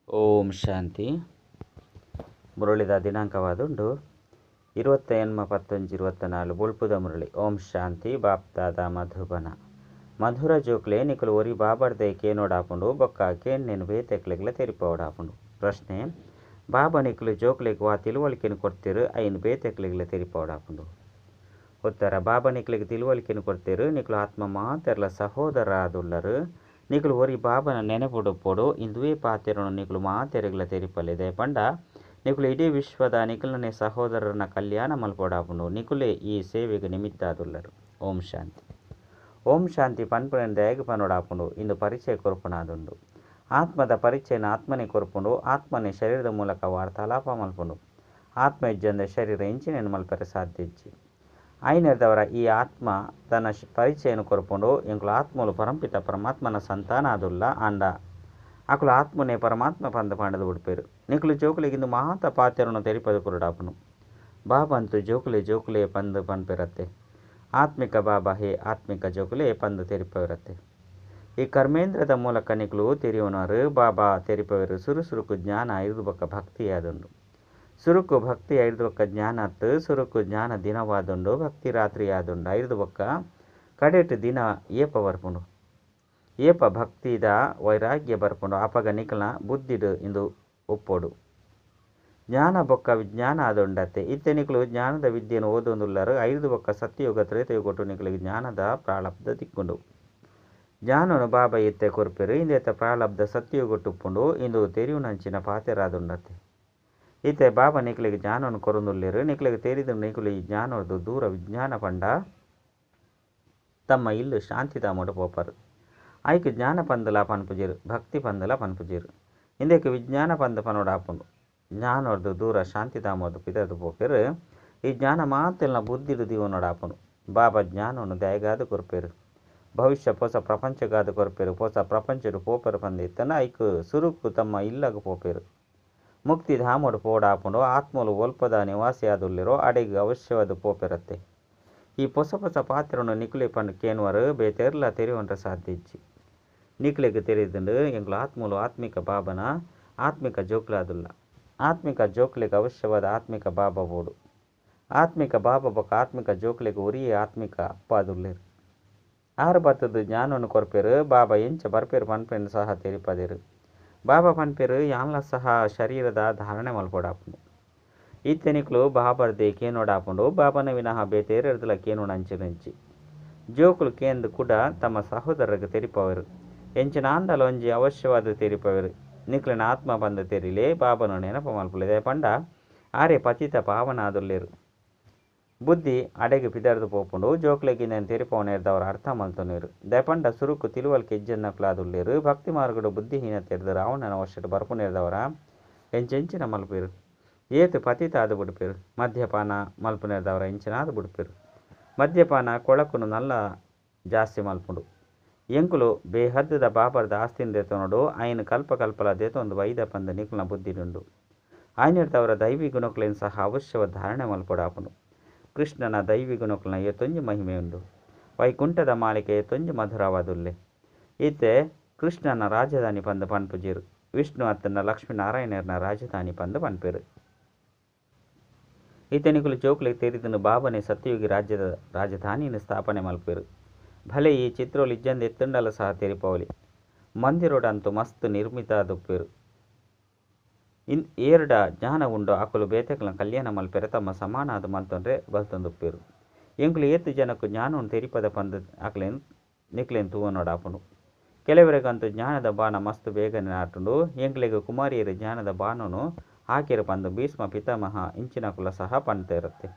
ಓಂ ಶಾಂತಿ. ಮುರಳಿದ ದಿನಾಂಕವಾದುಂಡು 28/11/24 ಬುಲ್ಪುದ ಮುರಳಿ. ಓಂ ಶಾಂತಿ. ಬಾಪ್ದಾದ ಮಧುಬನ ಮಧುರ ಜೋಕ್ಲೆ ನಿಕಲು ಒರಿ ಬಾಬರ್ದೆ ಕೇನೋಡಾಪುಂಡು ಬೊಕ್ಕ ಕೇನ್ నేను ಬೇತೆಕ್ಲೆಗ್ಲ ತೆರಿಪೋಡಾಪುಂಡು. ಪ್ರಶ್ನೆ: ಬಾಬಾ ನಿಕಲು ಜೋಕ್ಲೆಗ್ ವಾ ತಿಳುವಳಿಕೆನು ಕೊಡ್ತೀರು ಐನ್ ಬೇತೆಕ್ಲೆಗ್ಲ ತೆರಿಪೋಡಾಪುಂಡು. ಉತ್ತರ: ಬಾಬಾ ನಿಕಲಿಗೆ ತಿಳುವಳಿಕೆನು ಕೊಡ್ತೀರು ನಿಕಲು ಆತ್ಮ ಮಾತೆರ್ಲ ಸಹೋದರ ಆದುಳ್ಳರು. ನಿಕಲು ಒರಿ ಬಾಬನ ನೆನಪುಡುಪೋಡು ಇಂದುವೇ ಪಾತೆರನು ನಿಕಲು ಮಾತೆರೆಗ್ಲ ತೆರಿಪಲ್ಲಿದೆ ಪಂಡ ನಿಕಲು ಇಡೀ ವಿಶ್ವದ ನಿಕಲನೆ ಸಹೋದರನ ಕಲ್ಯಾಣ ಮಲ್ಪೋಡಾಪುಂಡು. ನಿಕುಲೇ ಈ ಸೇವೆಗೆ ನಿಮಿತ್ತ ಆದುಳ್ಳರು. ಓಂ ಶಾಂತಿ. ಓಂ ಶಾಂತಿ ಪನ್ಪುನ ದಯಗ ಪನೋಡಾಪುಂಡು ಇಂದು ಪರಿಚಯ ಕೊರ್ಪುನಾದುಂಡು. ಆತ್ಮದ ಪರಿಚಯನ ಆತ್ಮನೆ ಕೊರ್ಪುಂಡು. ಆತ್ಮನೆ ಶರೀರದ ಮೂಲಕ ವಾರ್ತಾಲಾಪ ಮಲ್ಪುಂಡು. ಆತ್ಮ ಇಜ್ಜಂದ ಶರೀರ ಇಂಚಿನೇನು ಮಲ್ಪರೆ ಸಾಧ್ಯ ಇಜ್ಜಿ ಐನೆರ್ದವರ ಈ ಆತ್ಮ ತನ್ನ ಪರಿಚಯನು ಕೊರ್ಪುಂಡು. ಎಂಕುಲು ಆತ್ಮಲು ಪರಂಪಿತ ಪರಮಾತ್ಮನ ಸಂತಾನ ಆದುಲ್ಲ ಆಂಡ ಅಕುಲು ಆತ್ಮನೆ ಪರಮಾತ್ಮ ಪಂದ ಪಂಡದು ಉಡ್ಪೇರು. ನಿಕುಲು ಜೋಕುಲೆಗಿಂದು ಮಾತ ಪಾತೆರನು ತೆರಿಪದು ಕುರುಡಾಪುನು. ಬಾಬಾ ಅಂತೂ ಜೋಕುಲೆ ಪಂದು ಪನ್ಪಿರತ್ತೆ. ಆತ್ಮಿಕ ಬಾಬಾ ಹೇ ಆತ್ಮಿಕ ಜೋಕುಲೆ ಪಂದು ತೆರಿಪವಿರತ್ತೆ. ಈ ಕರ್ಮೇಂದ್ರದ ಮೂಲಕ ನಿಕುಲು ತೆರಿಯುವನರು ಬಾಬಾ ತೆರಿಪವರು ಸುರುಸುರುಕು ಜ್ಞಾನ ಐದು ಬೊಕ್ಕ ಭಕ್ತಿ ಆದುಂಡು. ಸುರುಕು ಭಕ್ತಿ ಐದು ಬೊಕ್ಕ ಜ್ಞಾನತ್ತು ಸುರುಕು ಜ್ಞಾನ ದಿನವಾದುಂಡು. ಭಕ್ತಿ ರಾತ್ರಿ ಆದುಂಡು. ಐದು ಬೊಕ್ಕ ಕಡೆಟ್ ದಿನ ಏಪ ಬರ್ಪುಂಡು. ಏಪ ಭಕ್ತಿದ ವೈರಾಗ್ಯ ಬರ್ಪುಂಡು. ಅಪಗ ನಿಕಲ್ನ ಬುದ್ಧಿಡು ಇಂದು ಒಪ್ಪೋಡು. ಜ್ಞಾನ ಬೊಕ್ಕ ವಿಜ್ಞಾನ ಆದುಂಡತ್ತೆ. ಇತ್ತೆ ನಿಕಲು ಜ್ಞಾನದ ವಿದ್ಯೆಯನ್ನು ಓದೊಂದುಲ್ಲರು. ಐದು ಬೊಕ್ಕ ಸತ್ಯಯುಗ ತ್ರೇತಯುಗೊಟ್ಟು ನಿಕಲಿಗೆ ಜ್ಞಾನದ ಪ್ರಾಳಬ್ಧ ತಿಕ್ಕುಂಡು. ಜ್ಞಾನನು ಬಾಬಾ ಇತ್ತೆ ಕೊರ್ಪೆರು. ಇಂದೆತ್ತ ಪ್ರಾಳಬ್ಧ ಸತ್ಯಯುಗೊಟ್ಟುಪ್ಪುಂಡು. ಇಂದು ತೆರಿಯುನಂಚಿನ ಪಾತೆರಾದುಂಡತ್ತೆ. ಇತ್ತೆ ಬಾಬಾ ನಿಕಲಿಗೆ ಜ್ಞಾನವನ್ನು ಕೊರೊಂದುಲ್ಲೇರು. ನಿಕಲಿಗೆ ತೆರಿದು ನಿಕಲು ಈ ಜ್ಞಾನದ್ದು ದೂರ ವಿಜ್ಞಾನ ಪಂಡ ತಮ್ಮ ಇಲ್ಲು ಶಾಂತಿಧಾಮಡು ಪೋಪರು. ಐಕ್ ಜ್ಞಾನ ಪಂದಲ ಪನ್ಪುಜಿರು ಭಕ್ತಿ ಪಂದಲ ಪನ್ಪುಜಿರು. ಇಂದಕ್ಕೆ ವಿಜ್ಞಾನ ಪಂದ ಪನೋಡಾಪುಂಡು. ಜ್ಞಾನದ್ದು ದೂರ ಶಾಂತಿಧಾಮದ್ದು ಪಿದದು ಪೋಪೆರು. ಈ ಜ್ಞಾನ ಮಾತೆಲ್ನ ಬುದ್ಧಿಡು ದಿವನೋಡಾಪುಂಡು. ಬಾಬಾ ಜ್ಞಾನವನ್ನು ದಯಗಾದು ಕೊರ್ಪೇರು. ಭವಿಷ್ಯ ಪೊಸ ಪ್ರಪಂಚಗಾದು ಕೊರ್ಪೇರು. ಪೊಸ ಪ್ರಪಂಚಡು ಪೋಪರು ಪಂದಿತ್ತನ ಐಕ್ ಸುರುಕು ತಮ್ಮ ಇಲ್ಲಗ ಪೋಪೇರು. ಮುಕ್ತಿ ಧಾಮಡು ಪೋಡಾಪುಂಡು. ಆತ್ಮಲು ಒಲ್ಪದ ನಿವಾಸಿ ಆದುಲ್ಲಿರೋ ಅಡೆಗೆ ಅವಶ್ಯವಾದ ಪೋಪೆರತ್ತೆ. ಈ ಪೊಸ ಪೊಸ ಪಾತ್ರನು ನಿಕುಲೆ ಪಂಡು ಕೇನುವರು ಬೇತೆರ್ಲ ತೆರಿಯುವಂತ ಸಾಧ್ಯ ಇಜ್ಜಿ ನಿಕಲೆಗೆ ತೆರೆದುಂಡು ಎಂಗ್ಲು ಆತ್ಮಲು ಆತ್ಮಿಕ ಬಾಬನ ಆತ್ಮಿಕ ಜೋಕ್ಲಾದುಲ್ಲ. ಆತ್ಮಿಕ ಜೋಕ್ಲೆಗೆ ಅವಶ್ಯವಾದ ಆತ್ಮಿಕ ಬಾಬಾ ಬೋಡು. ಆತ್ಮಿಕ ಬಾಬಾ ಬೊಕ್ಕ ಆತ್ಮಿಕ ಜೋಕ್ಲೆಗೆ ಒರಿಯೇ ಆತ್ಮಿಕ ಅಪ್ಪಾದುಲ್ಲೇರು. ಆರು ಬತ್ತದು ಜ್ಞಾನವನ್ನು ಕೊರ್ಪೇರು. ಬಾಬಾ ಎಂಚ ಬರ್ಪೇರು ಪನ್ಪೆಂಡು ಸಹ ತೆರಿಪದೇರು. ಬಾಬಾ ಪನ್ಪೇರು ಯಾನ್ಲ ಸಹ ಶರೀರದ ಧಾರಣೆ ಮಲ್ಪೋಡಾಪುಂಡು. ಇತ್ತೆ ನಿಕಲು ಬಾಬರ್ದೆ ಕೇನೋಡಾಪುಂಡು. ಬಾಬನ ವಿನಃ ಬೇತೇರೆರ್ದಲ ಕೇನು ನಂಚಿನುಂಚಿ ಜೋಕುಲು ಕೇಂದು ಕೂಡ ತಮ್ಮ ಸಹೋದರರಿಗೆ ತೆರಿಪವರು. ಎಂಚಿನ ಆಂಡಲ ಒಂಜಿ ಅವಶ್ಯವಾದ ತೆರಿಪವರು. ನಿಕ್ಲಿನ ಆತ್ಮ ಬಂದು ತೆರಿಲೆ ಬಾಬನು ನೆನಪು ಮಲ್ಪುಲಿದೆ ಪಂಡ ಆರೆ ಪತಿತ ಪಾವನ ಆದುಲ್ಲೇರು. ಬುದ್ಧಿ ಅಡೆಗೆ ಪಿದರ್ದು ಪೋಪುಂಡು. ಜೋಕ್ಲೆಗೆ నేను ತೆರಿಪವನೇರ್ದವರ ಅರ್ಥ ಮಲ್ತೊನೇರು. ದಯಪಂಡ ಸುರುಕು ತಿಳುವಳಿಕೆ ಇಜ್ಜನ್ನಕ್ಲಾದುಲ್ಲೇರು. ಭಕ್ತಿ ಮಾರ್ಗಡು ಬುದ್ಧಿಹೀನತೆರ್ದು ರಾವಣನ ವರ್ಷಡು ಬರ್ಪುನೇರ್ದವರ ಎಂಚೆಂಚಿನ ಮಲ್ಪೇರು. ಏತು ಪತಿತ ಆದು ಬಿಡ್ಪೇರು. ಮದ್ಯಪಾನ ಮಲ್ಪುನೇರ್ದವರ ಎಂಚಿನಾದು ಬಿಡ್ಪೇರು. ಮದ್ಯಪಾನ ಕೊಳಕುನು ನಲ್ಲ ಜಾಸ್ತಿ ಮಲ್ಪುಂಡು. ಎಂಕುಲು ಬೇಹದ್ದದ ಬಾಬರ್ದ ಆಸ್ತಿನ ದೇತೊನಡು ಐನ್ ಕಲ್ಪ ಕಲ್ಪಲ ದೇತೊಂದು ವೈದ ಪಂದ ನಿಕುಲ್ನ ಬುದ್ಧಿಡುಂಡು. ಐನೆರ್ದವರ ದೈವಿ ಗುಣಕ್ಲೇನು ಸಹ ಅವಶ್ಯವ ಧಾರಣೆ ಮಲ್ಪೊಡಾಪುಂಡು. ಕೃಷ್ಣನ ದೈವಿ ಗುಣಕ್ಲನ ಎತ್ತೊಂಜಿ ಮಹಿಮೆ ಉಂಡು. ವೈಕುಂಠದ ಮಾಲಿಕೆ ಎತ್ತೊಂಜಿ ಮಧುರವಾದುಲ್ಲೆ. ಇತ್ತೆ ಕೃಷ್ಣನ ರಾಜಧಾನಿ ಪಂದು ಪನ್ಪುಜಿರು. ವಿಷ್ಣು ಅತ್ತನ ಲಕ್ಷ್ಮೀನಾರಾಯಣರ್ನ ರಾಜಧಾನಿ ಪಂದು ಪನ್ಪೇರು. ಇತ್ತೆ ನಿಕುಲು ಜೋಕ್ಲೆಗೆ ತೆರಿದುಂಡು ಬಾಬನೆ ಸತ್ಯಯುಗಿ ರಾಜ್ಯದ ರಾಜಧಾನಿಯನ್ನು ಸ್ಥಾಪನೆ ಮಲ್ಪೇರು. ಭಲೆ ಈ ಚಿತ್ರೋಲು ಇಜ್ಜಂದ ಎತ್ತುಂಡಲ ಸಹ ತೆರಿಪವಲಿ. ಮಂದಿರೋಡಂತೂ ಮಸ್ತ್ ನಿರ್ಮಿತ ದುಪ್ಪೇರು. ಏರ್ಡ ಜ್ಞಾನ ಉಂಡು ಅಕುಲು ಬೇತೆಕ್ಲ ಕಲ್ಯಾಣ ಮಲ್ಪೆರೆ ತಮ್ಮ ಸಮಾನ ಅದು ಮಲ್ತೊಂಡ್ರೆ ಬಲ್ತೊಂದುಪ್ಪೇರು. ಎಂಕುಲು ಏತು ಜನಕ್ಕೂ ಜ್ಞಾನವನ್ನು ತೆರಿಪದ ಪಂದ ಅಕ್ಲೇನು ನಿಕ್ಲೇನು ತೂವನೋಡಾಪುಂಡು. ಕೆಲವರಿಗಂತೂ ಜ್ಞಾನದ ಬಾಣ ಮಸ್ತ್ ಬೇಗನೆ ನಾಟುಂಡು. ಎಂಕ್ಲೆಗೆ ಕುಮಾರಿಯರು ಜ್ಞಾನದ ಬಾಣನು ಆಕೆರು ಪಂದು ಭೀಷ್ಮ ಪಿತಾಮಹ ಇಂಚಿನಕುಲ ಸಹ ಪಂಡ್ತಿರುತ್ತೆ.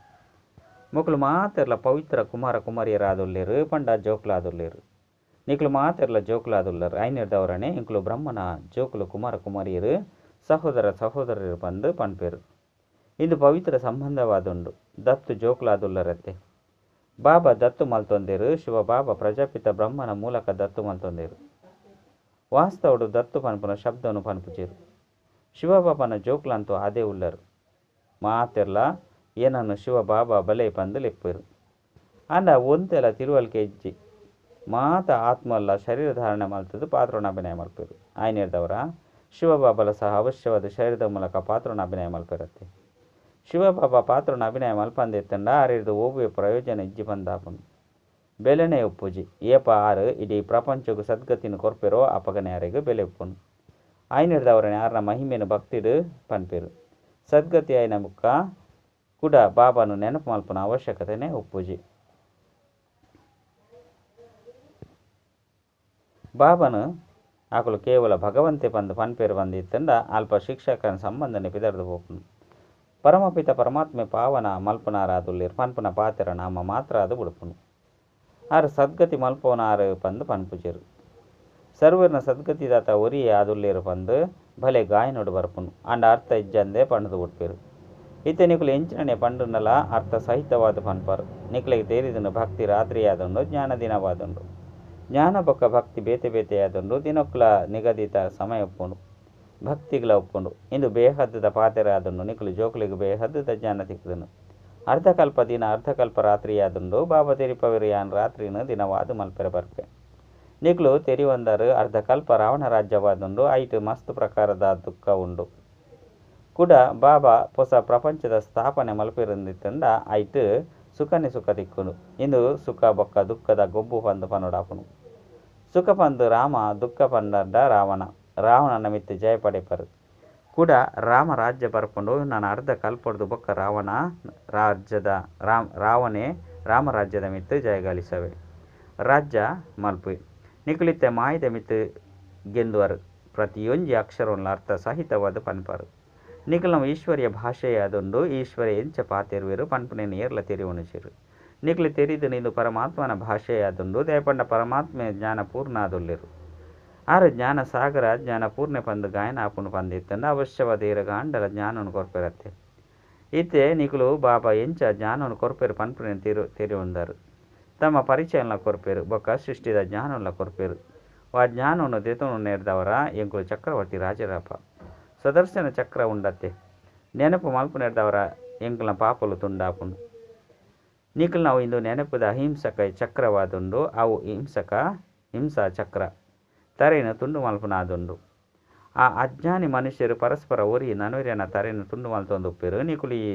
ಮೊಕಲು ಮಾತೆರ್ಲ ಪವಿತ್ರ ಕುಮಾರ ಕುಮಾರಿಯರಾದುಲ್ಲೇರು ಪಂಡ ಜೋಕ್ಲಾದುಲ್ಲೇರು. ನಿಕಲು ಮಾತೆರ್ಲ ಜೋಕ್ಲಾದುಲ್ಲರು. ಐನೆರ್ದವರನೆ ಎಂಕುಲು ಬ್ರಹ್ಮನ ಜೋಕುಲು ಕುಮಾರ ಕುಮಾರಿಯರು ಸಹೋದರ ಸಹೋದರರು ಪಂದು ಪನ್ಪೇರು. ಇಂದು ಪವಿತ್ರ ಸಂಬಂಧವಾದುಂಡು. ದತ್ತು ಜೋಕ್ಲಾದುಲ್ಲರತ್ತೆ. ಬಾಬಾ ದತ್ತು ಮಲ್ತೊಂದೇರು. ಶಿವ ಬಾಬಾ ಪ್ರಜಾಪಿತ ಬ್ರಹ್ಮನ ಮೂಲಕ ದತ್ತು ಮಲ್ತೊಂದೇರು. ವಾಸ್ತವಡು ದತ್ತು ಪನ್ಪುನ ಶಬ್ದವನ್ನು ಪನ್ಪುಜೇರು. ಶಿವಬಾಬನ ಜೋಕ್ಲಂತೂ ಅದೇ ಉಳ್ಳರು. ಮಾತೆರ್ಲ ಏನನ್ನು ಶಿವ ಬಾಬಾ ಬಲೆ ಪಂದು ಲೆಪ್ಪೇರು. ಅಂಡ ಒಂತೆಲ ತಿಳುವಳಿಕೆ ಇಜ್ಜಿ ಮಾತ ಆತ್ಮಲ್ಲ ಶರೀರ ಧಾರಣೆ ಮಲ್ತದ್ದು ಪಾತ್ರೋಣ ಅಭಿನಯ ಮಲ್ಪೇರು. ಐನೆರ್ದವರ ಶಿವಬಾಬಲ ಸಹ ಅವಶ್ಯವಾದ ಶರೀರದ ಮೂಲಕ ಪಾತ್ರನ ಅಭಿನಯ ಮಲ್ಪಿರುತ್ತೆ. ಶಿವಬಾಬಾ ಪಾತ್ರನ ಅಭಿನಯ ಮಲ್ಪಂದಿತ್ತಂಡ ಆರಿದು ಓಬುವೆ ಪ್ರಯೋಜನ ಇಜ್ಜಿ ಬಂದಾಪುಂಡು. ಬೆಲೆನೇ ಉಪ್ಪುಜಿ ಏಪ ಆರು ಇಡೀ ಪ್ರಪಂಚಗೂ ಸದ್ಗತಿನ ಕೊರ್ಪೆರೋ ಅಪಗನೆ ಯಾರಿಗೂ ಬೆಲೆ ಉಪ್ಪುಂಡು. ಆಯ್ನಿಡ್ದವರನೆ ಆರ್ನ ಮಹಿಮೆನು ಭಕ್ತಿಡು ಪನ್ಪೆರು. ಸದ್ಗತಿ ಆಯ್ನ ಬುಕ್ಕ ಕೂಡ ಬಾಬಾನು ನೆನಪು ಮಲ್ಪನ ಅವಶ್ಯಕತೆನೇ ಉಪ್ಪುಜಿ. ಬಾಬನು ಆಕಲು ಕೇವಲ ಭಗವಂತೆ ಪಂದು ಪನ್ಪೇರು ಬಂದಿತ್ತಂಡ ಅಲ್ಪ ಶಿಕ್ಷಕನ ಸಂಬಂಧನೆ ಪಿದರ್ದು ಹೋಪುನು. ಪರಮಪಿತ ಪರಮಾತ್ಮೆ ಪಾವನ ಮಲ್ಪನಾರಾದುಲ್ಲಿರು ಪನ್ಪುನ ಪಾತೆರ ನಾಮ ಮಾತ್ರ ಅದು ಬಿಡುಪುನು. ಆರು ಸದ್ಗತಿ ಮಲ್ಪೋನಾರು ಪಂದು ಪನ್ಪುಜೆರು. ಸರ್ವರ್ನ ಸದ್ಗತಿದಾತ ಒರಿಯೇ ಆದುಲ್ಲೇರು ಪಂದು ಭಲೆ ಗಾಯನೋಡು ಬರ್ಪುನು. ಅಂಡ ಅರ್ಥ ಇಜ್ಜಂದೇ ಪಂಡದು ಬಿಡ್ಪೇರು. ಇತ್ತೆ ನಿಕುಲು ಎಂಚಿನನೆ ಪಂಡುನಲ ಅರ್ಥ ಸಹಿತವಾದ ಪನ್ಪಾರು. ನಿಕ್ಲೆಗೆ ತೇರಿದನು ಭಕ್ತಿ ರಾತ್ರಿಯಾದುಂಡು ಜ್ಞಾನ ದಿನವಾದುಂಡು. ಜ್ಞಾನ ಬೊಕ್ಕ ಭಕ್ತಿ ಬೇತೆ ಬೇತೆಯಾದುಂಡು ದಿನಕ್ಕುಲ ನಿಗದಿತ ಸಮಯ ಒಪ್ಪುಂಡು. ಭಕ್ತಿಗಳ ಒಪ್ಪುಂಡು. ಇಂದು ಬೇಹದ್ದದ ಪಾತೆರ ಆದುಂಡು ನಿಕುಲು ಜೋಕುಲಿಗೆ ಬೇಹದ್ದದ ಜ್ಞಾನ ತಿಕ್ಕದನು. ಅರ್ಧಕಲ್ಪ ದಿನ ಅರ್ಧಕಲ್ಪ ರಾತ್ರಿಯಾದುಂಡು ಬಾಬಾ ತೆರಿಪವಿರು ಯಾನ್ ರಾತ್ರಿನ ದಿನವಾದು ಮಲ್ಪೆರ ಬರ್ಪೆ. ನಿಕ್ಲು ತೆರಿವಂದರು ಅರ್ಧಕಲ್ಪ ರಾವಣ ರಾಜ್ಯವಾದುಂಡು ಐಟು ಮಸ್ತ್ ಪ್ರಕಾರದ ದುಃಖ ಉಂಡು. ಕೂಡ ಬಾಬಾ ಹೊಸ ಪ್ರಪಂಚದ ಸ್ಥಾಪನೆ ಮಲ್ಪಿರಂದಿತ್ತಂಡ ಐಟು ಸುಖನೇ ಸುಖ ತಿಕ್ಕುಂಡು. ಇಂದು ಸುಖ ಬೊಕ್ಕ ದುಃಖದ ಗೊಬ್ಬು ಪಂದು ಪನ್ನೊಡಾಪುನು. ಸುಖ ಪಂದು ರಾಮ ದುಃಖ ಪಂಡ ರಾವಣ. ರಾವಣನ ಮಿತ್ತು ಜಯ ಪಡೆಪರು. ಕೂಡ ರಾಮ ರಾಜ್ಯ ಬರ್ಪುಂಡು ನಾನು ಅರ್ಧ ಕಲ್ಪೊಡ್ದು ಬೊಕ್ಕ ರಾವಣೇ ರಾಮ ರಾಜ್ಯದ ಮಿತ್ತು ಜಯಗಳಿಸವೆ ರಾಜ್ಯ ಮಲ್ಪು. ನಿಕುಲಿತ್ತೆ ಮಾಯದ ಮಿತ್ತು ಗೆಂದುವರು ಪ್ರತಿಯೊಂಜಿ ಅಕ್ಷರವನ್ನು ಅರ್ಥ ಸಹಿತವಾದ ಪನ್ಪಾರು. ನಿಕುಲು ನಮ್ಮ ಈಶ್ವರ್ಯ ಭಾಷೆಯಾದುಂಡು ಈಶ್ವರ್ಯ ಎಂಚ ಪಾತೆರುವೆರು ಪನ್ಪುನೇನು ಏರ್ಲ ತೆರಿ ಉಣಿಸಿರು. ನಿಕುಲು ತೆರಿದು ನಿಂದು ಪರಮಾತ್ಮನ ಭಾಷೆಯಾದುಂಡು ದಯಪಂಡ ಪರಮಾತ್ಮೆ ಜ್ಞಾನ ಪೂರ್ಣ ಆದುಲ್ಲೆರು. ಆರು ಜ್ಞಾನ ಸಾಗರ ಜ್ಞಾನ ಪೂರ್ಣೆ ಪಂದು ಗಾಯನ ಆಪುನು ಪಂದಿತ್ತಂಡ ಅವಶ್ಯವಾದ ಇರಗ ಅಂಡಲ ಜ್ಞಾನವನ್ನು ಕೊರ್ಪೆರತ್ತೆ. ಇತ್ತೆ ನಿಕುಲು ಬಾಬಾ ಎಂಚ ಜ್ಞಾನವನ್ನು ಕೊರ್ಪೆರು ಪನ್ಪುನೇನು ತೆರಿ ಉಂದರು. ತಮ್ಮ ಪರಿಚಯನ ಕೊರ್ಪೇರು ಬೊಕ್ಕ ಸೃಷ್ಟಿದ ಜ್ಞಾನವನ್ನು ಕೊರ್ಪೇರು. ಆ ಜ್ಞಾನವನ್ನು ದೆತನು ನೇರ್ದವರ ಎಂಕುಲು ಚಕ್ರವರ್ತಿ ರಾಜರಾಪ ಸುದರ್ಶನ ಚಕ್ರ ಉಂಡತ್ತೆ. ನೆನಪು ಮಲ್ಪು ನೆಡ್ದವರ ಎಂಕುಲ ಪಾಪಲು ತುಂಡಾಪುಂಡು. ನಿಕುಲು ನಾವು ಇಂದು ನೆನಪುದ ಅಹಿಂಸಕ ಚಕ್ರವಾದುಂಡು ಅವು ಹಿಂಸಾ ಚಕ್ರ ತರೆಯನ್ನು ತುಂಡು ಮಲ್ಪನಾದುಂಡು. ಆ ಅಜ್ಞಾನಿ ಮನುಷ್ಯರು ಪರಸ್ಪರ ಒರಿ ನನುವೆರನ ತರೆಯನ್ನು ತುಂಡು ಮಲ್ತೊಂದುಪ್ಪೇರು. ನಿಕುಲು ಈ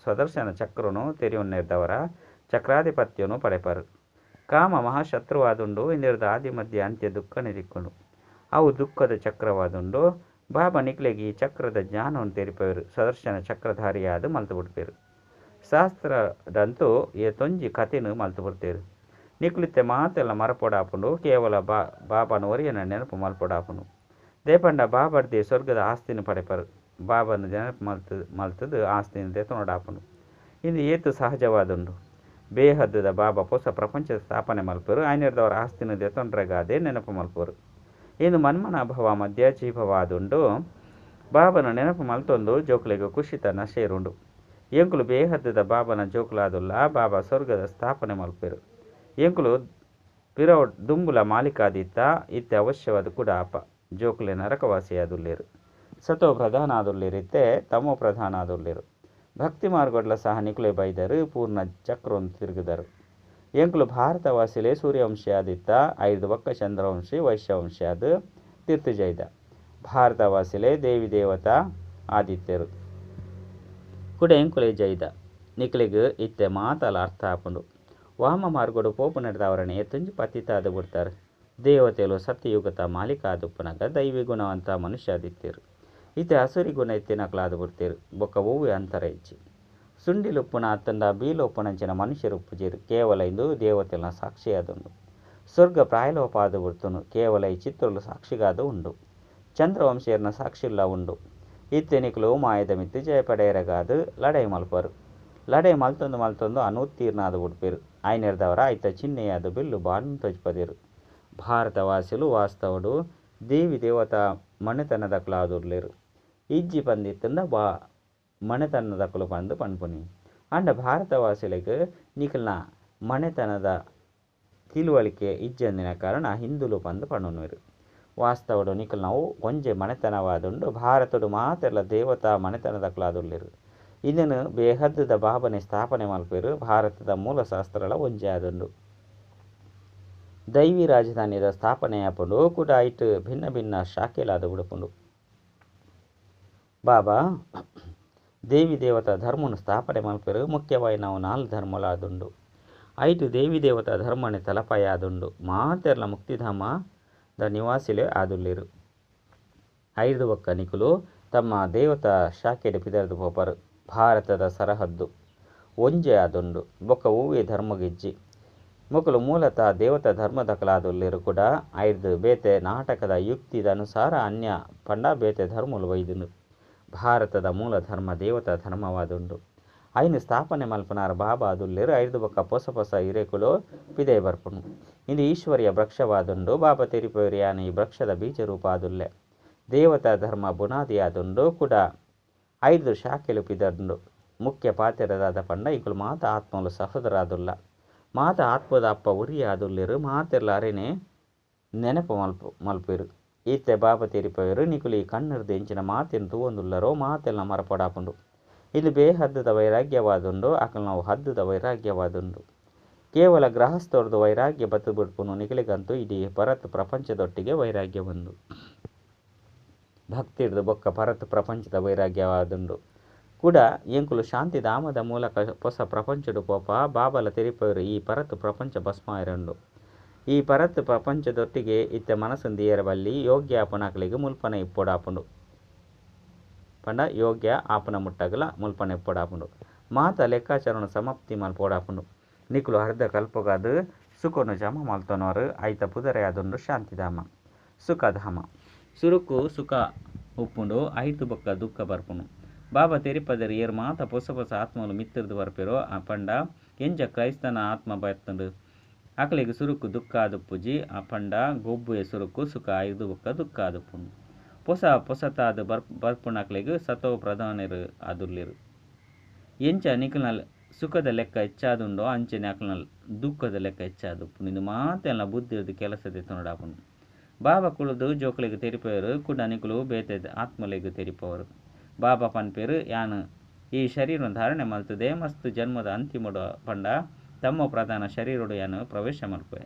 ಸುದರ್ಶನ ಚಕ್ರನು ತೆರಿಯುನ್ನೆರ್ದವರ ಚಕ್ರಾಧಿಪತ್ಯನು ಪಡೆಪರು. ಕಾಮ ಮಹಾಶತ್ರುವಾದುಂಡು ಇಂದಿರದ ಆದಿ ಮಧ್ಯ ಅಂತ್ಯ ದುಃಖನೇ ತಿಕ್ಕುಂಡು. ಅವು ದುಃಖದ ಚಕ್ರವಾದುಂಡು. ಬಾಬಾ ನಿಕ್ಲೆಗೆ ಈ ಚಕ್ರದ ಜ್ಞಾನವನ್ನು ತೆರಿಪೇರು. ಸುದರ್ಶನ ಚಕ್ರಧಾರಿಯಾದು ಮಲ್ತು ಬಿಡ್ಪೇರು. ಶಾಸ್ತ್ರದಂತೂ ತೊಂಜಿ ಕಥೆನು ಮಲ್ತು ಬಿಡ್ತೇರು. ನಿಕ್ಲಿತ್ತೆ ಮಾತೆಲ್ಲ ಮರಪೊಡಾಪುಂಡು ಕೇವಲ ಬಾಬಾನ ಒರಿಯನ ನೆನಪು ಮಲ್ಪೊಡಾಪುಂಡು. ದೇಪಂಡ ಬಾಬರ್ದಿ ಸ್ವರ್ಗದ ಆಸ್ತಿನ ಪಡೆಪರು. ಬಾಬನ ನೆನಪು ಮಲ್ತದು ಆಸ್ತಿನ ದೆತನೊಡಾಪುಂಡು. ಇಂದು ಏತು ಸಹಜವಾದುಂಡು. ಬೇಹದ್ದದ ಬಾಬಾ ಹೊಸ ಪ್ರಪಂಚದ ಸ್ಥಾಪನೆ ಮಲ್ಪರು. ಆಯ್ನಿರ್ದವರ ಆಸ್ತಿನ ದೆತೊಂಡ್ರೆಗಾದೆ ನೆನಪು ಮಲ್ಪರು. ಇಂದು ಮನ್ಮನಾಭವ ಮಧ್ಯ ಜೀಭವ ಆದುಂಡು. ಬಾಬನ ನೆನಪು ಮಲ್ತೊಂದು ಜೋಕುಲಿಗೆ ಕುಶಿತ ನಶೇರುಂಡು. ಎಂಕುಲು ಬೇಹದ್ದದ ಬಾಬನ ಜೋಕುಲಾದುಲ್ಲ ಬಾಬಾ ಸ್ವರ್ಗದ ಸ್ಥಾಪನೆ ಮಲ್ಪೆರು. ಎಂಕುಲು ಪಿರವ ದುಂಬುಲ ಮಾಲಿಕಾದಿತ್ತ ಇತ್ತೆ ಅವಶ್ಯವಾದ ಕೂಡ ಅಪ ಜೋಕುಲೆ ನರಕವಾಸಿಯಾದುಲ್ಲೇರು. ಸತೋ ಪ್ರಧಾನ ಆದುಲ್ಲೇರಿತ್ತೆ ತಮೋ ಪ್ರಧಾನ ಆದುಲ್ಲೇರು. ಭಕ್ತಿ ಮಾರ್ಗಡ್ಲ ಸಹ ನಿಕುಲೆ ಬೈದರು ಪೂರ್ಣ ಚಕ್ರವನ್ನು ತಿರುಗಿದರು. ಎಂಕುಲು ಭಾರತವಾಸಿಲೆ ಸೂರ್ಯವಂಶಿಯಾದಿತ್ತ ಐದು ಬೊಕ್ಕ ಚಂದ್ರವಂಶಿ ವೈಶ್ಯವಂಶಿಯಾದ ತೀರ್ಥಜೈದ. ಭಾರತವಾಸಿಲೆ ದೇವಿ ದೇವತಾ ಆದಿತ್ಯರು ಕೂಡ ಎಂಕುಲೆ ಜೈದ. ನಿಕುಲಿಗೆ ಇತ್ತೆ ಮಾತಲ ಅರ್ಥ ಆಪುಂಡು. ವಾಮ ಮಾರ್ಗಡು ಪೋಪು ನಡೆದವರನೆ ತುಂಜಿ ಪತಿತಾದ ಬಿಡ್ತಾರೆ. ದೇವತೆಲು ಸತ್ಯಯುಗತ ಮಾಲಿಕ ಆದುಪ್ಪನಾಗ ದೈವಿ ಗುಣವಂತ ಮನುಷ್ಯ ಆದಿತ್ಯರು. ಇತ್ತೆ ಹಸುರಿ ಗುಣ ಎತ್ತಿನಕ್ಲಾದು ಬಿಡ್ತೇರು. ಬೊಕ್ಕ ಹೂವು ಅಂತರ ಇಜ್ಜಿ ಸುಂಡಿಲುಪ್ಪುನ ಅತ್ತಂಡ ಬೀಲೊಪ್ಪುನಂಚಿನ ಮನುಷ್ಯರು ಉಪ್ಪುಜೇರು. ಕೇವಲ ಇಂದು ದೇವತೆಲ ಸಾಕ್ಷಿಯಾದುಂಡು. ಸ್ವರ್ಗ ಪ್ರಾಯಲೋಪಾದು ಬಿಡ್ತುನು. ಕೇವಲ ಈ ಚಿತ್ರಲು ಸಾಕ್ಷಿಗಾದು ಉಂಡು. ಚಂದ್ರವಂಶೀಯರ್ನ ಸಾಕ್ಷಿಲ್ಲ ಉಂಡು. ಇತ್ತೆ ನಿಕುಲು ಮಾಯದ ಮಿತ್ತು ಜಯ ಪಡೆಯರಗಾದು ಲಡೈ ಮಲ್ಪರು. ಲಡೈ ಮಲ್ತೊಂದು ಅನುತ್ತೀರ್ಣಾದು ಬಿಡ್ಪೇರು. ಆಯ್ನೆರ್ದವರ ಐತ ಚಿಹ್ನೆಯಾದ ಬಿಲ್ಲು ಬಾನು ತೊಜ್ಪದೇರು. ಭಾರತವಾಸಿಲು ವಾಸ್ತವಡು ದೇವಿ ದೇವತಾ ಮನೆತನದಕ್ಲಾದುರ್ಲೇರು. ಇಜ್ಜಿ ಪಂದಿತ್ತಂದ ಮನೆತನದಕ್ಕಲು ಪಂದು ಪನ್ಪುನಿ. ಅಂಡ ಭಾರತವಾಸಿಲೆಗೆ ನಿಕಲ್ನ ಮನೆತನದ ತಿಳುವಳಿಕೆ ಇಜ್ಜಂದಿನ ಕಾರಣ ಹಿಂದುಲು ಪಂದು ಪಣ್ಣುವೆರು. ವಾಸ್ತವಡು ನಿಕಲ್ ನಾವು ಒಂಜೆ ಮನೆತನವಾದುಂಡು ಭಾರತಡು ಮಾತೆಲ್ಲ ದೇವತಾ ಮನೆತನದಕ್ಲಾದುಲ್ಲೇರು. ಇದನ್ನು ಬೇಹದ್ದದ ಬಾಬನೆ ಸ್ಥಾಪನೆ ಮಲ್ಪೇರು. ಭಾರತದ ಮೂಲ ಶಾಸ್ತ್ರಗಳ ಒಂಜೆ ಆದುಂಡು. ದೈವಿ ರಾಜಧಾನಿಯ ಸ್ಥಾಪನೆ ಆಪುಂಡು ಕೂಡ ಐಟು ಭಿನ್ನ ಭಿನ್ನ ಶಾಖೆಲಾದ ಬಿಡುಪುಂಡು. ಬಾಬಾ ದೇವಿ ದೇವತಾ ಧರ್ಮವನ್ನು ಸ್ಥಾಪನೆ ಮಲ್ಪೆರು ಮುಖ್ಯವಾಗಿ ನಾವು 4 ಧರ್ಮಲಾದುಂಡು. ಐಟು ದೇವಿ ದೇವತಾ ಧರ್ಮನೆ ತಲಪಾಯ ಆದುಂಡು. ಮಾತೆರ್ಲ ಮುಕ್ತಿಧಾಮದ ನಿವಾಸಿಲೆ ಆದುಲ್ಲೆರು. ಐದು ಒಕ್ಕ ನಿಕುಲು ತಮ್ಮ ದೇವತಾ ಶಾಖೆಡೆ ಪಿದರ್ದು ಪೋಪರು. ಭಾರತದ ಸರಹದ್ದು ಒಂಜೆ ಆದುಂಡು ಬೊಕ್ಕ ಹೂವೆ ಧರ್ಮಗಿಜ್ಜಿ ಮೊಕಲು ಮೂಲತಃ ದೇವತಾ ಧರ್ಮದಕಲಾದುಲ್ಲೆರು ಕೂಡ ಐದು ಬೇತೆ ನಾಟಕದ ಯುಕ್ತಿದ ಅನುಸಾರ ಅನ್ಯ ಪಂಡ ಬೇತೆ ಧರ್ಮಲು ವೈದುಂಡು. ಭಾರತದ ಮೂಲ ಧರ್ಮ ದೇವತಾ ಧರ್ಮವಾದುಂಡು. ಐನು ಸ್ಥಾಪನೆ ಮಲ್ಪನಾರ ಬಾಬಾ ಆದುಲ್ಲೆರು. ಐದು ಬೊಕ್ಕ ಹೊಸ ಹೊಸ ಹಿರೇಕುಲು ಪಿದೆ ಬರ್ಪುಂಡು. ಇಂದು ಈಶ್ವರಿಯ ವೃಕ್ಷವಾದುಂಡು. ಬಾಬಾ ತೆರಿಪೋರಿ ಯಾನ ಈ ವೃಕ್ಷದ ಬೀಜರೂಪ ಆದುಲ್ಲೆ. ದೇವತಾ ಧರ್ಮ ಬುನಾದಿ ಆದುಂಡು ಕೂಡ ಐದು ಶಾಖೆಲು ಪಿದಂಡು. ಮುಖ್ಯ ಪಾತ್ರರಾದ ಪಂಡ ಇಕುಲು ಮಾತ ಆತ್ಮಲು ಸಹೋದರಾದುಲ್ಲ. ಮಾತ ಆತ್ಮದ ಅಪ್ಪ ಉರಿ ಆದುಲ್ಲೆರು. ಮಾತೆರ್ಲ ಅರೆನೆ ನೆನಪು ಮಲ್ಪೆರು. ಈತೆ ಬಾಬಾ ತೆರಿಪೋಯರು ನಿಕುಲು ಈ ಕಣ್ಣರ್ದು ಎಂಚಿನ ಮಾತೆನು ತೂವೊಂದುಲ್ಲರೋ ಮಾತೆಲ್ಲ ಮರಪಡಾಪುಂಡು. ಇಲ್ಲಿ ಬೇಹದ್ದದ ವೈರಾಗ್ಯವಾದುಂಡು. ಅಕಲು ನಾವು ಹದ್ದದ ವೈರಾಗ್ಯವಾದುಂಡು. ಕೇವಲ ಗೃಹಸ್ಥರದು ವೈರಾಗ್ಯ ಬತ್ತು ಬಿಡ್ಪುನು. ನಿಖಲಿಗಂತೂ ಇಡೀ ಪರತ್ ಪ್ರಪಂಚದೊಟ್ಟಿಗೆ ವೈರಾಗ್ಯ ಬಂದು ಭಕ್ತಿರ್ದು ಬೊಕ್ಕ ಪರತ್ ಪ್ರಪಂಚದ ವೈರಾಗ್ಯವಾದುಂಡು ಕೂಡ ಎಂಕುಲು ಶಾಂತಿ ಧಾಮದ ಮೂಲಕ ಹೊಸ ಪ್ರಪಂಚಡು ಪೋಪ ಬಾಬಲ ತೆರಿಪೋರು ಈ ಪರತ್ ಪ್ರಪಂಚ ಭಸ್ಮಾಯಿರಂಡು. ಈ ಪರತ್ ಪ್ರಪಂಚದೊಟ್ಟಿಗೆ ಇತ್ತೆ ಮನಸ್ಸನ್ನು ಏರಬಲ್ಲಿ ಯೋಗ್ಯ ಆಪನಕಲಿಗೆ ಮುಲ್ಪನೆ ಇಪ್ಪೊಡಾಪುಂಡು ಪಂಡ ಯೋಗ್ಯ ಆಪನ ಮುಟ್ಟಗಲ ಮುಲ್ಪನೆ ಇಪ್ಪೊಡಾಪುಂಡು. ಮಾತ ಲೆಕ್ಕಾಚಾರಣ ಸಮಾಪ್ತಿ ಮಲ್ಪೊಡಾಪುಂಡು. ನಿಕುಲು ಅರ್ಧ ಕಲ್ಪಗಾದು ಸುಖನು ಜಮ ಮಲ್ತನವರು ಐತ ಪುದರೆ ಆದುಂಡು ಶಾಂತಿಧಾಮ ಸುಖಧಾಮ. ಸುರುಕು ಸುಖ ಉಪ್ಪುಂಡು ಐತು ಬೊಕ್ಕ ದುಃಖ ಬರ್ಪುಂಡು. ಬಾಬಾ ತೆರಿಪದರು ಏರು ಮಾತ ಹೊಸ ಹೊಸ ಆತ್ಮಲು ಮಿತ್ತಿರ್ದು ಬರ್ಪೆರೋ ಪಂಡ ಎಂಜ ಕ್ರೈಸ್ತನ ಆತ್ಮ ಬರ್ತುಂಡು. ಅಕಲಿಗೆ ಸುರುಕು ದುಃಖ ಆದುಪ್ಪುಜಿ ಪಂಡ ಗೊಬ್ಬುಯ ಸುರುಕು ಸುಖ ಐದು ಬೊಕ್ಕ ದುಃಖ ಆದುಪ್ಪುಂಡು. ಹೊಸ ಹೊಸತಾದ ಬರ್ಪುಣಕ್ಲಿಗೆ ಸತೋ ಪ್ರಧಾನರು ಆದುಲ್ಲೆರು. ಎಂಚ ನಿಖಲ್ನಲ್ಲಿ ಸುಖದ ಲೆಕ್ಕ ಹೆಚ್ಚಾದುಂಡೋ ಅಂಚೆನೆ ಅಕಲ್ನಲ್ಲಿ ದುಃಖದ ಲೆಕ್ಕ ಹೆಚ್ಚಾದುಪ್ಪುಂಡು. ಇದು ಮಾತೆಲ್ಲ ಬುದ್ಧಿರ್ದು ಕೆಲಸದ ತೊನಡಾಪುಂಡು. ಬಾಬಾ ಕುಳಿದು ಜೋಕಲಿಗೆ ತೆರಿಪೋರು ಕೂಡ ನಿಕುಲು ಬೇತೆ ಆತ್ಮಲೆಗೆ ತೆರಿಪವರು. ಬಾಬಾ ಪನ್ಪೇರು ಯಾನು ಈ ಶರೀರ ಧಾರಣೆ ಮಲ್ತದೆ ಮಸ್ತ್ ಜನ್ಮದ ಅಂತಿಮಡು ಪಂಡ ತಮ್ಮ ಪ್ರಧಾನ ಶರೀರಡು ಯಾನು ಪ್ರವೇಶ ಮಲ್ಪೆ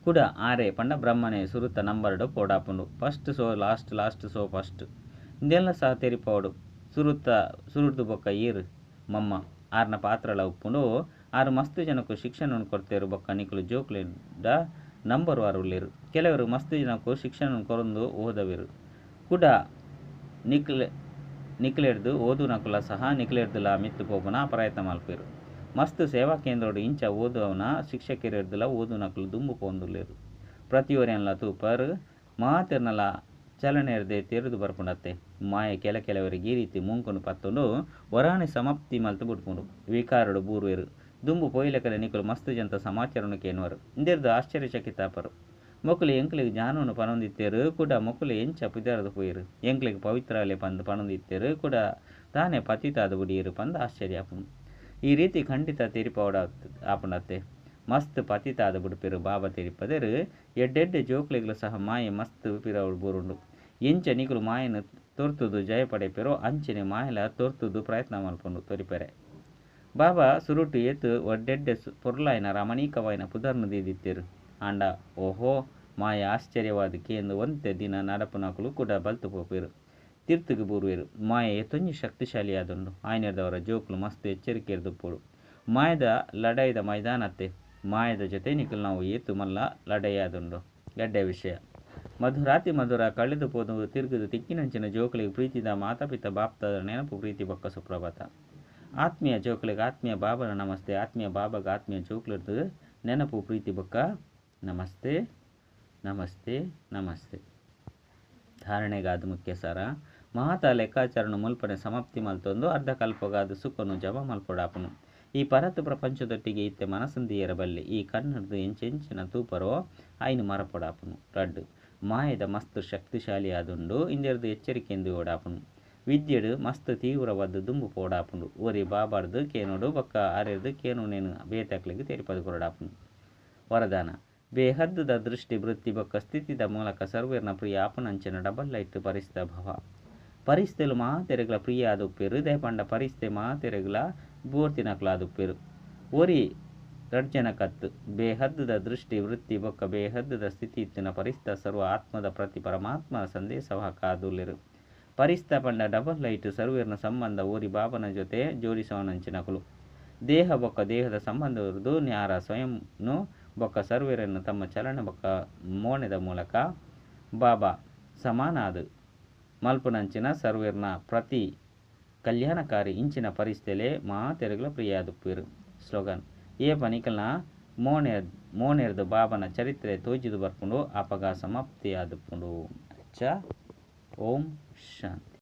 ಕೂಡ ಆರೆ ಪಂಡ ಬ್ರಹ್ಮನೆ ಸುರುತ ನಂಬರ್ಡು ಪೋಡಾಪುಂಡು. First so last last so first ಇಂದೆಲ್ಲ ಸಹ ತೆರಿಪೋಡು. ಸುರುಡ್ದು ಬೊಕ್ಕ ಈರು ಮಮ್ಮ ಆರ್ನ ಪಾತ್ರಲ ಉಪ್ಪುಂಡು. ಆರು ಮಸ್ತ್ ಜನಕ್ಕೂ ಶಿಕ್ಷಣ ಕೊಡ್ತೇರು ಬೊಕ್ಕ ನಿಕುಲು ಜೋಕ್ಲಿಂದ ನಂಬರ್ ವಾರು ಉಳ್ಳೇರು. ಕೆಲವರು ಮಸ್ತ್ ಜನಕ್ಕೂ ಶಿಕ್ಷಣ ಕೊರಂದು ಓದವೆರು ಕೂಡ ನಿಕ್ಲೆಡ್ದು ಓದು ನಕುಲ ಸಹ ನಿಕ್ಲೆಡ್ದುಲ ಮಿತ್ತು ಪೋಪುನ ಪ್ರಯತ್ನ ಮಲ್ಪೇರು. ಮಸ್ತ್ ಸೇವಾ ಕೇಂದ್ರಡು ಇಂಚ ಓದುವನ ಶಿಕ್ಷಕರಿರ್ದುಲ ಓದು ನಕಲು ದುಂಬು ಪೋಂದುಲ್ಲೇರು. ಪ್ರತಿಯೊರೆಲ್ಲ ತೂಪರು ಮಾತಿರ್ನಲ ಚಲನೆ ಇರದೆ ತೆರೆದು ಬರ್ಪುಂಡತ್ತೆ. ಮಾಯ ಕೆಲವರಿಗೆ ಈ ರೀತಿ ಮುಂಕೊಂಡು ಪತ್ತೊಂಡು ವರಾಣಿ ಸಮಾಪ್ತಿ ಮಲ್ತು ಬಿಡ್ಪುಂಡು. ವಿಕಾರಡು ಬೂರ್ವೇರು ದುಂಬು ಪೊಯ್ಲೆಕಲೆ ನಿಕುಲು ಮಸ್ತ್ ಜಂತ ಸಮಾಚಾರನು ಕೇನುವರು. ಇಂದಿರ್ದು ಆಶ್ಚರ್ಯಚಕಿತಾಪರು. ಮೊಕ್ಕಲು ಎಂಕ್ಲಿಗೆ ಜ್ಞಾನವನ್ನು ಪನೊಂದಿತ್ತೇರು ಕೂಡ ಮೊಕ್ಕಲು ಎಂಚ ಪಿದರದು ಪೋಯಿರು. ಎಂಕ್ಲಿಗೆ ಪವಿತ್ರಾಲಯ ಪಂದು ಪನೊಂದಿತ್ತೇರು ಕೂಡ ತಾನೇ ಪತಿತಾದ ಬುಡಿಯರು ಪಂದು ಆಶ್ಚರ್ಯ ಆಪುಂಡು. ಈ ರೀತಿ ಖಂಡಿತ ತೆರಿಪೋಡ ಆಪುಂಡತ್ತೆ. ಮಸ್ತ್ ಪತಿತಾದ ಬುಡುಪೆರು ಬಾಬಾ ತೆರಿಪದರು ಎಡ್ಡೆಡ್ಡೆ ಜೋಕ್ಲಿಗಳು ಸಹ ಮಾಯೆ ಮಸ್ತ್ ಪಿರವಡು ಬೂರುಂಡು. ಎಂಚ ನಿಕುಲು ಮಾಯನು ತೋರ್ತುದು ಜಯ ಪಡೆಪೆರೋ ಅಂಚನೆ ಮಾಯಲ ತೋರ್ತುದು ಪ್ರಯತ್ನ ಮಲ್ಪುಂಡು ತೊರಿಪೆರೆ. ಬಾಬಾ ಸುರುಟು ಏತು ಒಡ್ಡೆಡ್ಡೆ ಪೊರ್ಲಾಯಿನ ರಮಣೀಕವಾಯಿನ ಪುದರ್ನು ದೀದಿತ್ತೇರು. ಆಂಡ ಓಹೋ ಮಾಯ ಆಶ್ಚರ್ಯವಾದ ಕೇಂದು ಒಂತೆ ದಿನ ನಡಪುನಕಲು ಕೂಡ ಬಲ್ತು ಪೋಪೇರು. ತೀರ್ಥಗೆ ಬೂರುವೆರು ಮಾಯ ಎತ್ತೊಂಜಿ ಶಕ್ತಿಶಾಲಿ ಆದುಂಡು. ಆಯ್ನದವರ ಜೋಕ್ಲು ಮಸ್ತ್ ಎಚ್ಚರಿಕೆ ಇರ್ದುಪ್ಪೋಡು. ಮಾಯದ ಲಡಾಯ್ದ ಮೈದಾನತ್ತೆ. ಮಾಯದ ಜೊತೆ ನಿಕಲು ನಾವು ಏತು ಮಲ್ಲ ಲಡಾಯಾದುಂಡು ಗಡ್ಡೆ ವಿಷಯ. ಮಧುರಾತಿ ಮಧುರ ಕಳೆದು ಪೋದು ತಿರುಗುದು ತಿಕ್ಕಿನಂಚಿನ ಜೋಕಲಿಗೆ ಪ್ರೀತಿದ ಮಾತಾಪಿತ ಬಾಪ್ತಾದ ನೆನಪು ಪ್ರೀತಿ ಬೊಕ್ಕ ಸುಪ್ರಭಾತ. ಆತ್ಮೀಯ ಜೋಕಲಿಗೆ ಆತ್ಮೀಯ ಬಾಬನ ನಮಸ್ತೆ. ಆತ್ಮೀಯ ಬಾಬಾಗ ಆತ್ಮೀಯ ಜೋಕ್ಲಿರ್ದು ನೆನಪು ಪ್ರೀತಿ ಬೊಕ್ಕ ನಮಸ್ತೆ ನಮಸ್ತೆ ನಮಸ್ತೆ. ಧಾರಣೆಗಾದ ಮುಖ್ಯ ಸಾರ ಮಹಾತ ಲೆಕ್ಕಾಚಾರನು ಮುಲ್ಪನೆ ಸಮಾಪ್ತಿ ಮಲ್ತೊಂದು ಅರ್ಧ ಕಲ್ಪಗಾದ ಸುಖನು ಜಮ ಮಲ್ಪೊಡಾಪುನು. ಈ ಪರತ್ ಪ್ರಪಂಚದೊಟ್ಟಿಗೆ ಇತ್ತೆ ಮನಸ್ಸಂದಿ ಏರಬಲ್ಲಿ ಈ ಕನ್ನಡದು ಎಂಚೆಂಚಿನ ತೂಪರೋ ಐನು ಮರಪೊಡಾಪುನು. ರಡ್ಡು ಮಾಯದ ಮಸ್ತ್ ಶಕ್ತಿಶಾಲಿ ಆದುಂಡು. ಇಂದೆರ್ದು ಎಚ್ಚರಿಕೆಂದು ಓಡಾಪುನು. ವಿದ್ಯೆಡು ಮಸ್ತ್ ತೀವ್ರವಾದ ದುಂಬು ಪೋಡಾಪುಂಡು. ಓರಿ ಬಾಬಾರ್ದು ಕೇನೋಡು ಬೊಕ್ಕ ಆರೆರ್ದು ಕೇನು ನೇನು ಬೇತಕ್ಲಿಗೆ ತೆರಿಪದು ಕೊರಡಾಪುನು. ವರದಾನ ಬೇಹದ್ದುದ ದೃಷ್ಟಿ ವೃತ್ತಿ ಬೊಕ್ಕ ಸ್ಥಿತಿದ ಮೂಲಕ ಸರ್ವೇರ್ನ ಪ್ರಿಯ ಆಪನಂಚಿನ ಡಬಲ್ ಲೈಟ್ ಪರಿಸ್ಥ ಭವ. ಪರಿಸ್ಥೆಲು ಮಾತೆರೆಗಳ ಪ್ರಿಯ ಆದುಪ್ಪೇರು. ದಯಪಂಡ ಪರಿಸ್ಥೆ ಮಾತೆರೆಗಳ ಬೋರ್ತಿನಕ್ಲಾದುಪ್ಪೇರು. ಒರಿ ರಡ್ಜನ ಕತ್ತು ಬೇಹದ್ದುದ ದೃಷ್ಟಿ ವೃತ್ತಿ ಬೊಕ್ಕ ಬೇಹದ್ದುದ ಸ್ಥಿತಿ ಇತ್ತಿನ ಪರಿಸ್ಥ ಸರ್ವ ಆತ್ಮದ ಪ್ರತಿ ಪರಮಾತ್ಮ ಸಂದೇಶವಾಹಕ ಆದುಲ್ಲೆರು. ಪರಿಸ್ಥ ಪಂಡ ಡಬಲ್ ಲೈಟ್ ಸರ್ವೇರ್ನ ಸಂಬಂಧ ಓರಿ ಬಾಬನ ಜೊತೆ ಜೋಡಿಸೋನಂಚಿನಕಲು ದೇಹ ಬೊಕ್ಕ ದೇಹದ ಸಂಬಂಧ ಇರುವುದು ನ್ಯಾರ ಸ್ವಯಂನು ಬೊಕ್ಕ ಸರ್ವೇರನ್ನು ತಮ್ಮ ಚಲನೆ ಬೊಕ್ಕ ಮೋನೆದ ಮೂಲಕ ಬಾಬಾ ಸಮಾನಾದ ಮಲ್ಪುನಂಚಿನ ಸರ್ವೇರ್ನ ಪ್ರತಿ ಕಲ್ಯಾಣಕಾರಿ ಇಂಚಿನ ಪರಿಸ್ಥಿತಿಲೆ ಮಾತೆರೆಗಳ ಪ್ರಿಯಾದುಪ್ಪೇರು ಸ್ಲೋಗನ್ ಏ ಪನಿಕಲ್ನ ಮೋನೇರ್ದು ಬಾಬನ ಚರಿತ್ರೆ ತೋಜಿದು ಬರ್ಕೊಂಡು ಅಪಗ ಸಮಾಪ್ತಿಯಾದುಪ್ಪುಂಡು. ಓಂ ಶಾಂತಿ.